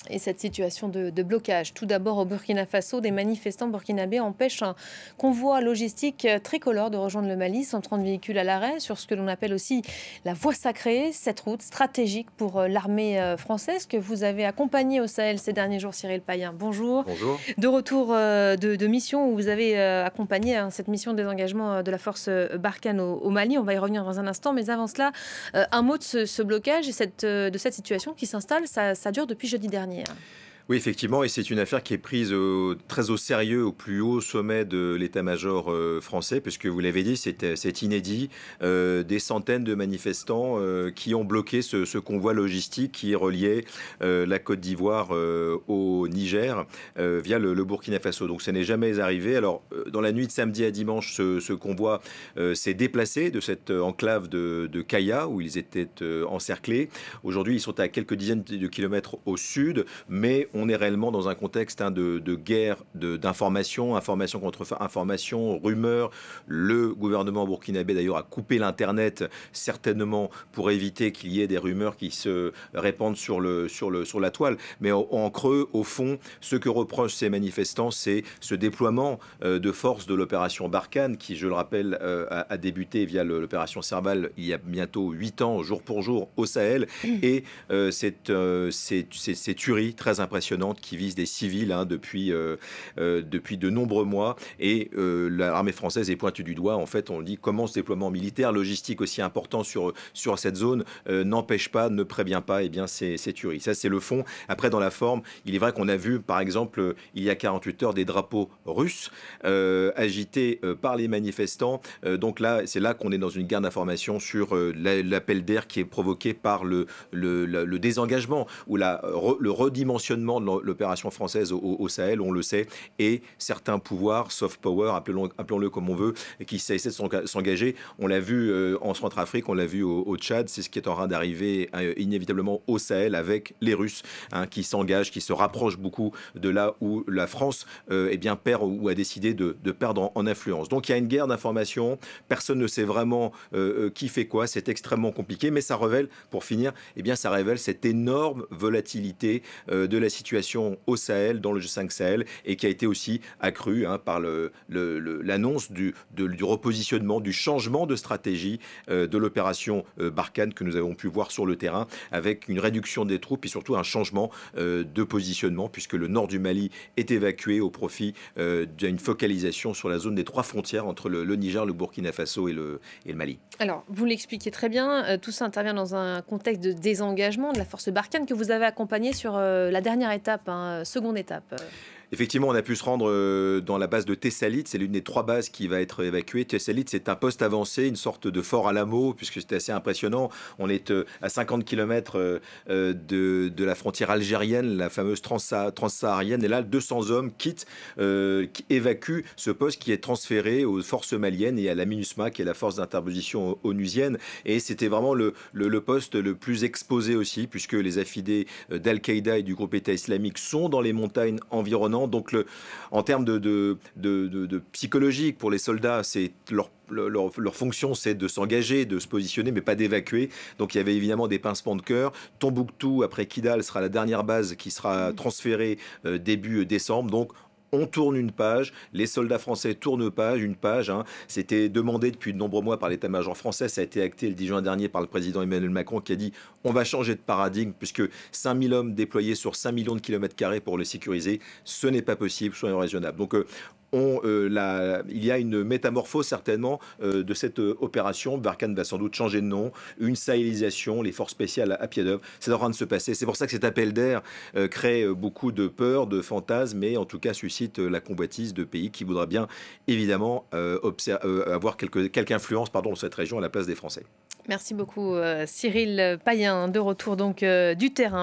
Et cette situation de blocage, tout d'abord au Burkina Faso, des manifestants burkinabés empêchent un convoi logistique tricolore de rejoindre le Mali, 130 véhicules à l'arrêt sur ce que l'on appelle aussi la voie sacrée, cette route stratégique pour l'armée française que vous avez accompagnée au Sahel ces derniers jours, Cyril Payen. Bonjour. Bonjour. De retour de mission où vous avez accompagné cette mission de désengagement de la force Barkhane au Mali. On va y revenir dans un instant, mais avant cela, un mot de ce blocage et de cette situation qui s'installe. Ça dure depuis jeudi dernier. Oui, effectivement, et c'est une affaire qui est prise très au sérieux au plus haut sommet de l'état-major français, puisque vous l'avez dit, c'est inédit. Des centaines de manifestants qui ont bloqué ce convoi logistique qui reliait la Côte d'Ivoire au Niger via le Burkina Faso. Donc ça n'est jamais arrivé. Alors, dans la nuit de samedi à dimanche, ce convoi s'est déplacé de cette enclave de Kaya, où ils étaient encerclés. Aujourd'hui, ils sont à quelques dizaines de kilomètres au sud, mais on est réellement dans un contexte de guerre d'information, information contre information, rumeurs. Le gouvernement burkinabé d'ailleurs a coupé l'Internet certainement pour éviter qu'il y ait des rumeurs qui se répandent sur la toile. Mais en creux, au fond, ce que reprochent ces manifestants, c'est ce déploiement de force de l'opération Barkhane qui, je le rappelle, a débuté via l'opération Serval il y a bientôt 8 ans, jour pour jour, au Sahel. Et ces tueries très impressionnantes qui visent des civils depuis de nombreux mois. Et l'armée française est pointue du doigt. En fait, on dit comment ce déploiement militaire, logistique aussi important sur cette zone n'empêche pas, ne prévient pas ces tueries. Ça, c'est le fond. Après, dans la forme, il est vrai qu'on a vu, par exemple, il y a 48 heures, des drapeaux russes agités par les manifestants. Donc là, c'est là qu'on est dans une guerre d'information sur l'appel d'air qui est provoqué par le désengagement ou le redimensionnement de l'opération française au Sahel, on le sait, et certains pouvoirs, soft power, appelons-le comme on veut, qui essaient de s'engager. On l'a vu en Centrafrique, on l'a vu au Tchad, c'est ce qui est en train d'arriver inévitablement au Sahel avec les Russes qui s'engagent, qui se rapprochent beaucoup de là où la France perd ou a décidé de perdre en influence. Donc il y a une guerre d'information, personne ne sait vraiment qui fait quoi, c'est extrêmement compliqué, mais ça révèle, pour finir, ça révèle cette énorme volatilité de la situation au Sahel, dans le G5 Sahel, et qui a été aussi accrue par l'annonce du repositionnement, du changement de stratégie de l'opération Barkhane que nous avons pu voir sur le terrain, avec une réduction des troupes et surtout un changement de positionnement, puisque le nord du Mali est évacué au profit d'une focalisation sur la zone des 3 frontières entre le Niger, le Burkina Faso et le Mali. Alors, vous l'expliquez très bien, tout ça intervient dans un contexte de désengagement de la force Barkhane que vous avez accompagnée sur la dernière étape, seconde étape. Effectivement, on a pu se rendre dans la base de Tessalit. C'est l'une des 3 bases qui va être évacuée. Tessalit, c'est un poste avancé, une sorte de fort Alamo, puisque c'était assez impressionnant. On est à 50 km de la frontière algérienne, la fameuse transsaharienne. Et là, 200 hommes qui évacuent ce poste qui est transféré aux forces maliennes et à la MINUSMA, qui est la force d'interposition onusienne. Et c'était vraiment le poste le plus exposé aussi, puisque les affidés d'Al-Qaïda et du groupe État islamique sont dans les montagnes environnantes. Donc, en termes de psychologique pour les soldats, c'est leur fonction, c'est de s'engager, de se positionner, mais pas d'évacuer. Donc, il y avait évidemment des pincements de cœur. Tombouctou, après Kidal, sera la dernière base qui sera transférée début décembre. Donc, on tourne une page, les soldats français tournent une page. C'était demandé depuis de nombreux mois par l'état-major français. Ça a été acté le 10 juin dernier par le président Emmanuel Macron qui a dit on va changer de paradigme puisque 5000 hommes déployés sur 5 millions de kilomètres carrés pour le sécuriser, ce n'est pas possible, soyons raisonnables. Donc il y a une métamorphose certainement de cette opération. Barkhane va sans doute changer de nom, une sahélisation, les forces spéciales à pied d'œuvre. C'est en train de se passer. C'est pour ça que cet appel d'air crée beaucoup de peur, de fantasmes, mais en tout cas suscite la convoitise de pays qui voudraient bien évidemment avoir quelque influence dans cette région à la place des Français. Merci beaucoup Cyril Payen, de retour donc du terrain.